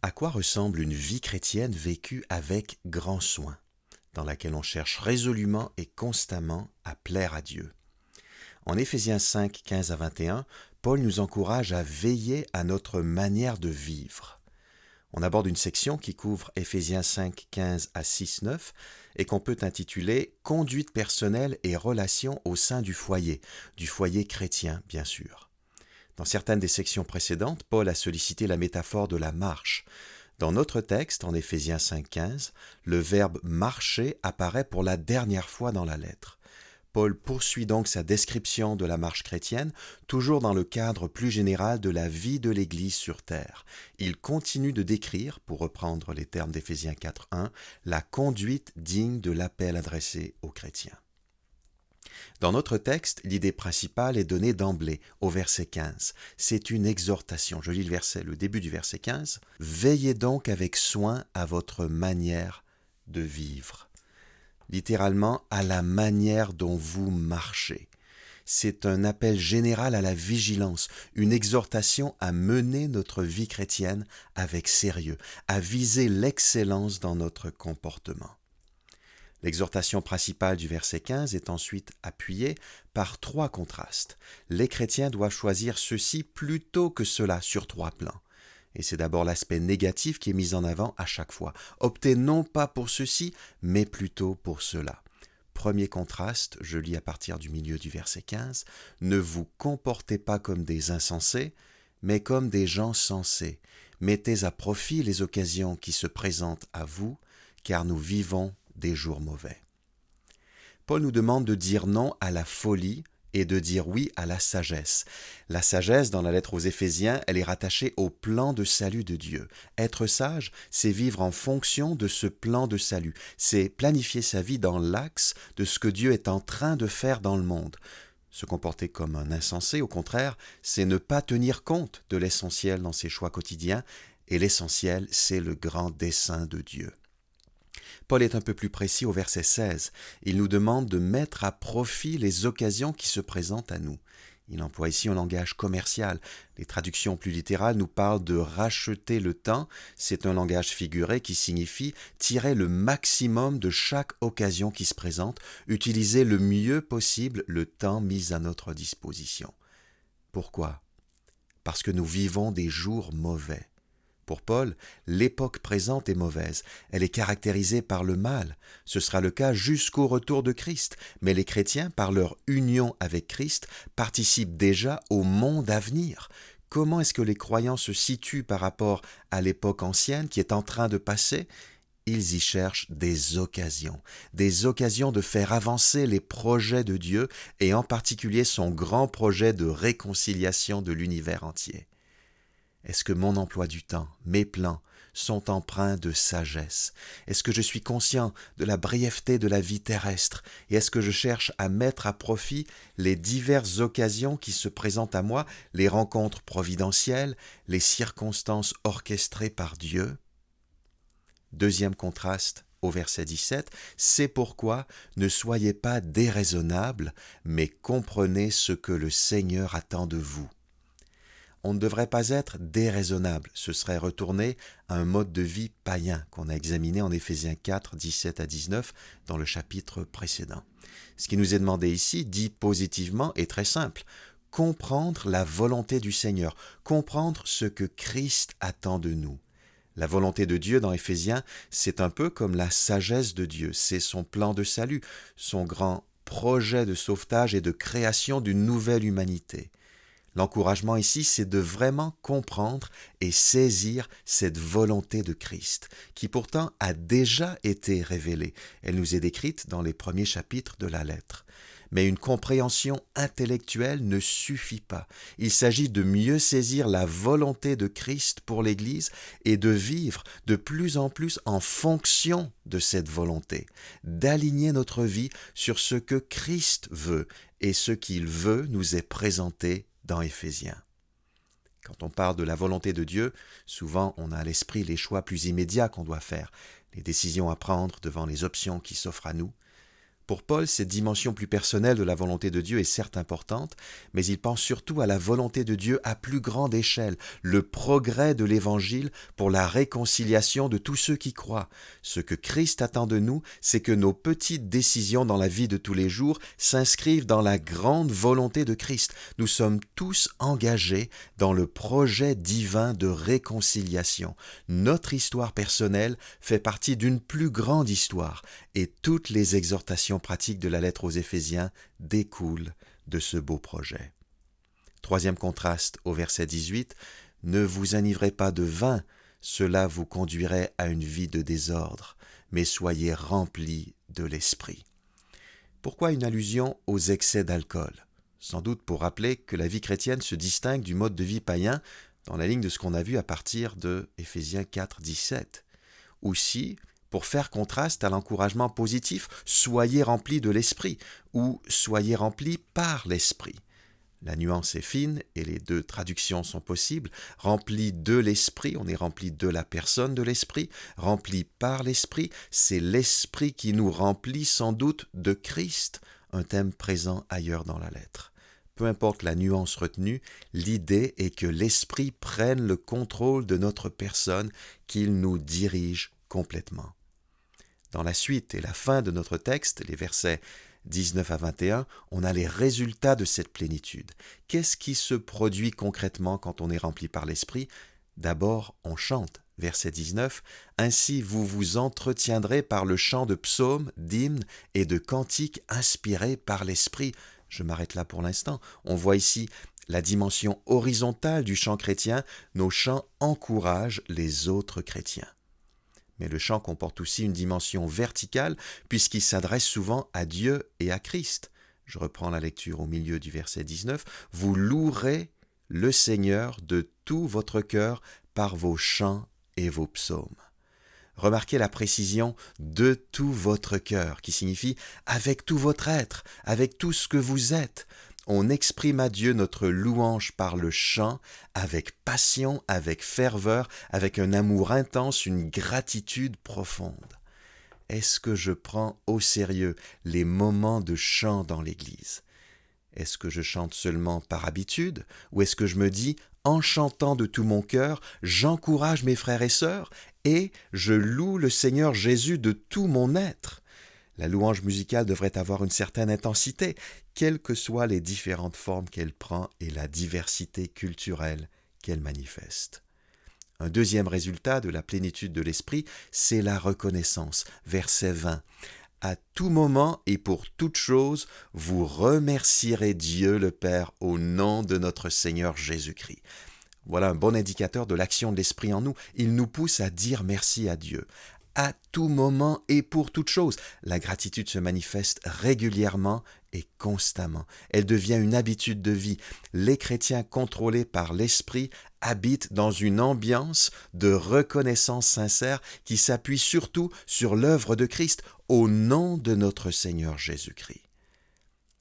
À quoi ressemble une vie chrétienne vécue avec grand soin, dans laquelle on cherche résolument et constamment à plaire à Dieu? En Éphésiens 5, 15 à 21, Paul nous encourage à veiller à notre manière de vivre. On aborde une section qui couvre Éphésiens 5, 15 à 6, 9 et qu'on peut intituler « Conduite personnelle et relations au sein du foyer chrétien bien sûr ». Dans certaines des sections précédentes, Paul a sollicité la métaphore de la marche. Dans notre texte, en Éphésiens 5,15, le verbe « marcher » apparaît pour la dernière fois dans la lettre. Paul poursuit donc sa description de la marche chrétienne, toujours dans le cadre plus général de la vie de l'Église sur terre. Il continue de décrire, pour reprendre les termes d'Éphésiens 4,1, la conduite digne de l'appel adressé aux chrétiens. Dans notre texte, l'idée principale est donnée d'emblée, au verset 15. C'est une exhortation. Je lis le début du verset 15. « Veillez donc avec soin à votre manière de vivre. » Littéralement, à la manière dont vous marchez. C'est un appel général à la vigilance, une exhortation à mener notre vie chrétienne avec sérieux, à viser l'excellence dans notre comportement. L'exhortation principale du verset 15 est ensuite appuyée par trois contrastes. Les chrétiens doivent choisir ceci plutôt que cela sur trois plans. Et c'est d'abord l'aspect négatif qui est mis en avant à chaque fois. Optez non pas pour ceci, mais plutôt pour cela. Premier contraste, je lis à partir du milieu du verset 15, « Ne vous comportez pas comme des insensés, mais comme des gens sensés. Mettez à profit les occasions qui se présentent à vous, car nous vivons des jours mauvais. » Paul nous demande de dire non à la folie et de dire oui à la sagesse. La sagesse, dans la lettre aux Éphésiens, elle est rattachée au plan de salut de Dieu. Être sage, c'est vivre en fonction de ce plan de salut. C'est planifier sa vie dans l'axe de ce que Dieu est en train de faire dans le monde. Se comporter comme un insensé, au contraire, c'est ne pas tenir compte de l'essentiel dans ses choix quotidiens, et l'essentiel, c'est le grand dessein de Dieu. Paul est un peu plus précis au verset 16. Il nous demande de mettre à profit les occasions qui se présentent à nous. Il emploie ici un langage commercial. Les traductions plus littérales nous parlent de racheter le temps. C'est un langage figuré qui signifie tirer le maximum de chaque occasion qui se présente, utiliser le mieux possible le temps mis à notre disposition. Pourquoi? Parce que nous vivons des jours mauvais. Pour Paul, l'époque présente est mauvaise. Elle est caractérisée par le mal. Ce sera le cas jusqu'au retour de Christ. Mais les chrétiens, par leur union avec Christ, participent déjà au monde à venir. Comment est-ce que les croyants se situent par rapport à l'époque ancienne qui est en train de passer? Ils y cherchent des occasions de faire avancer les projets de Dieu et en particulier son grand projet de réconciliation de l'univers entier. Est-ce que mon emploi du temps, mes plans, sont empreints de sagesse? Est-ce que je suis conscient de la brièveté de la vie terrestre? Et est-ce que je cherche à mettre à profit les diverses occasions qui se présentent à moi, les rencontres providentielles, les circonstances orchestrées par Dieu? Deuxième contraste, au verset 17, « C'est pourquoi ne soyez pas déraisonnables, mais comprenez ce que le Seigneur attend de vous. » On ne devrait pas être déraisonnable, ce serait retourner à un mode de vie païen qu'on a examiné en Éphésiens 4, 17 à 19 dans le chapitre précédent. Ce qui nous est demandé ici, dit positivement, est très simple. Comprendre la volonté du Seigneur, comprendre ce que Christ attend de nous. La volonté de Dieu dans Éphésiens, c'est un peu comme la sagesse de Dieu, c'est son plan de salut, son grand projet de sauvetage et de création d'une nouvelle humanité. L'encouragement ici, c'est de vraiment comprendre et saisir cette volonté de Christ, qui pourtant a déjà été révélée. Elle nous est décrite dans les premiers chapitres de la lettre. Mais une compréhension intellectuelle ne suffit pas. Il s'agit de mieux saisir la volonté de Christ pour l'Église et de vivre de plus en plus en fonction de cette volonté, d'aligner notre vie sur ce que Christ veut et ce qu'il veut nous est présenté dans Éphésiens. Quand on parle de la volonté de Dieu, souvent on a à l'esprit les choix plus immédiats qu'on doit faire, les décisions à prendre devant les options qui s'offrent à nous. Pour Paul, cette dimension plus personnelle de la volonté de Dieu est certes importante, mais il pense surtout à la volonté de Dieu à plus grande échelle, le progrès de l'Évangile pour la réconciliation de tous ceux qui croient. Ce que Christ attend de nous, c'est que nos petites décisions dans la vie de tous les jours s'inscrivent dans la grande volonté de Christ. Nous sommes tous engagés dans le projet divin de réconciliation. Notre histoire personnelle fait partie d'une plus grande histoire et toutes les exhortations pratiques de la lettre aux Éphésiens découlent de ce beau projet. Troisième contraste au verset 18, « Ne vous enivrez pas de vin, cela vous conduirait à une vie de désordre, mais soyez remplis de l'esprit. » Pourquoi une allusion aux excès d'alcool? Sans doute pour rappeler que la vie chrétienne se distingue du mode de vie païen dans la ligne de ce qu'on a vu à partir de Éphésiens 4, 17. Aussi, pour faire contraste à l'encouragement positif, soyez remplis de l'esprit ou soyez remplis par l'esprit. La nuance est fine et les deux traductions sont possibles. Rempli de l'esprit, on est rempli de la personne de l'esprit. Rempli par l'esprit, c'est l'esprit qui nous remplit sans doute de Christ, un thème présent ailleurs dans la lettre. Peu importe la nuance retenue, l'idée est que l'esprit prenne le contrôle de notre personne, qu'il nous dirige complètement. Dans la suite et la fin de notre texte, les versets 19 à 21, on a les résultats de cette plénitude. Qu'est-ce qui se produit concrètement quand on est rempli par l'Esprit? D'abord, on chante. Verset 19, « Ainsi vous vous entretiendrez par le chant de psaumes, d'hymnes et de cantiques inspirés par l'Esprit. » Je m'arrête là pour l'instant. On voit ici la dimension horizontale du chant chrétien. Nos chants encouragent les autres chrétiens. Mais le chant comporte aussi une dimension verticale puisqu'il s'adresse souvent à Dieu et à Christ. Je reprends la lecture au milieu du verset 19. « Vous louerez le Seigneur de tout votre cœur par vos chants et vos psaumes. » Remarquez la précision « de tout votre cœur » qui signifie « avec tout votre être, avec tout ce que vous êtes ». On exprime à Dieu notre louange par le chant, avec passion, avec ferveur, avec un amour intense, une gratitude profonde. Est-ce que je prends au sérieux les moments de chant dans l'Église? Est-ce que je chante seulement par habitude? Ou est-ce que je me dis, en chantant de tout mon cœur, j'encourage mes frères et sœurs et je loue le Seigneur Jésus de tout mon être? La louange musicale devrait avoir une certaine intensité, quelles que soient les différentes formes qu'elle prend et la diversité culturelle qu'elle manifeste. Un deuxième résultat de la plénitude de l'esprit, c'est la reconnaissance. Verset 20. « À tout moment et pour toute chose, vous remercierez Dieu le Père au nom de notre Seigneur Jésus-Christ. » Voilà un bon indicateur de l'action de l'Esprit en nous. Il nous pousse à dire merci à Dieu. À tout moment et pour toute chose. La gratitude se manifeste régulièrement et constamment. Elle devient une habitude de vie. Les chrétiens contrôlés par l'Esprit habitent dans une ambiance de reconnaissance sincère qui s'appuie surtout sur l'œuvre de Christ au nom de notre Seigneur Jésus-Christ.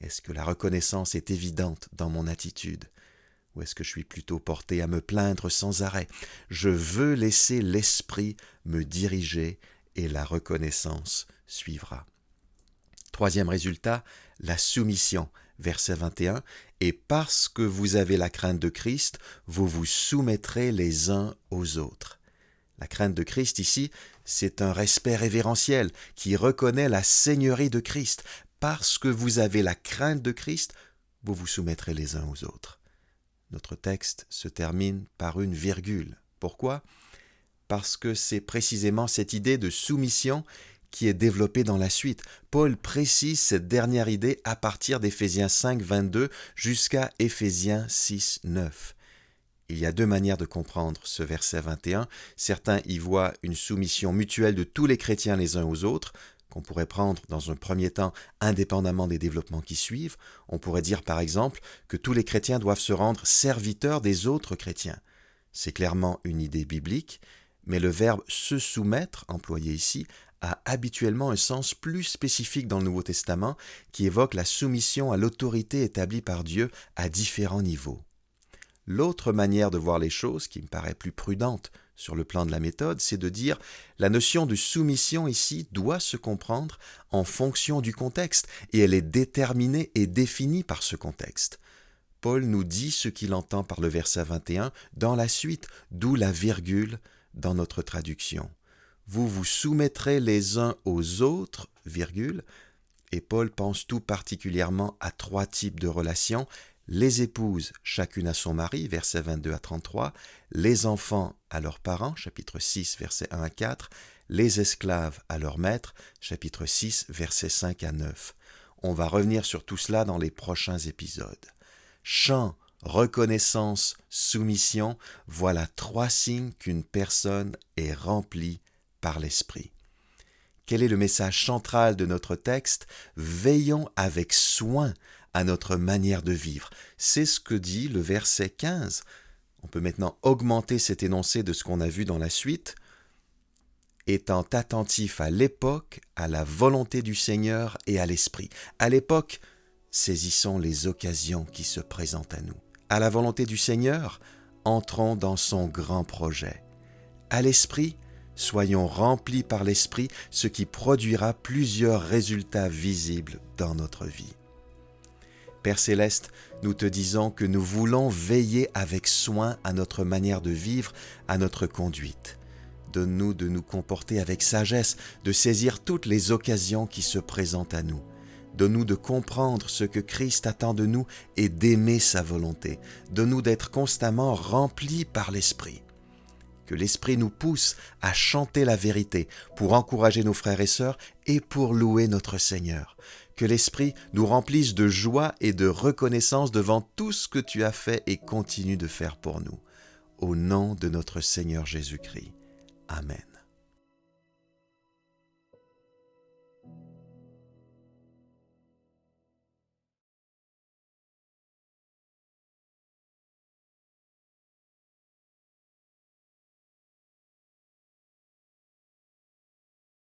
Est-ce que la reconnaissance est évidente dans mon attitude? Ou est-ce que je suis plutôt porté à me plaindre sans arrêt? Je veux laisser l'Esprit me diriger et la reconnaissance suivra. Troisième résultat, la soumission. Verset 21, « Et parce que vous avez la crainte de Christ, vous vous soumettrez les uns aux autres. » La crainte de Christ ici, c'est un respect révérentiel qui reconnaît la seigneurie de Christ. Parce que vous avez la crainte de Christ, vous vous soumettrez les uns aux autres. Notre texte se termine par une virgule. Pourquoi? Parce que c'est précisément cette idée de soumission qui est développée dans la suite. Paul précise cette dernière idée à partir d'Éphésiens 5, 22 jusqu'à Éphésiens 6, 9. Il y a deux manières de comprendre ce verset 21. Certains y voient une soumission mutuelle de tous les chrétiens les uns aux autres, qu'on pourrait prendre dans un premier temps indépendamment des développements qui suivent. On pourrait dire par exemple que tous les chrétiens doivent se rendre serviteurs des autres chrétiens. C'est clairement une idée biblique, mais le verbe « se soumettre » employé ici a habituellement un sens plus spécifique dans le Nouveau Testament qui évoque la soumission à l'autorité établie par Dieu à différents niveaux. L'autre manière de voir les choses, qui me paraît plus prudente sur le plan de la méthode, c'est de dire la notion de soumission ici doit se comprendre en fonction du contexte et elle est déterminée et définie par ce contexte. Paul nous dit ce qu'il entend par le verset 21 dans la suite, d'où la virgule dans notre traduction. Vous vous soumettrez les uns aux autres, virgule, et Paul pense tout particulièrement à 3 types de relations, les épouses chacune à son mari, versets 22 à 33, les enfants à leurs parents, chapitre 6, versets 1 à 4, les esclaves à leurs maîtres, chapitre 6, versets 5 à 9. On va revenir sur tout cela dans les prochains épisodes. Chant, reconnaissance, soumission, voilà 3 signes qu'une personne est remplie par l'Esprit. Quel est le message central de notre texte? Veillons avec soin à notre manière de vivre. C'est ce que dit le verset 15. On peut maintenant augmenter cet énoncé de ce qu'on a vu dans la suite. Étant attentif à l'époque, à la volonté du Seigneur et à l'Esprit. À l'époque, saisissons les occasions qui se présentent à nous. À la volonté du Seigneur, entrons dans son grand projet. À l'Esprit, soyons remplis par l'Esprit, ce qui produira plusieurs résultats visibles dans notre vie. Père Céleste, nous te disons que nous voulons veiller avec soin à notre manière de vivre, à notre conduite. Donne-nous de nous comporter avec sagesse, de saisir toutes les occasions qui se présentent à nous. Donne-nous de comprendre ce que Christ attend de nous et d'aimer sa volonté. Donne-nous d'être constamment remplis par l'Esprit. Que l'Esprit nous pousse à chanter la vérité pour encourager nos frères et sœurs et pour louer notre Seigneur. Que l'Esprit nous remplisse de joie et de reconnaissance devant tout ce que tu as fait et continues de faire pour nous. Au nom de notre Seigneur Jésus-Christ. Amen.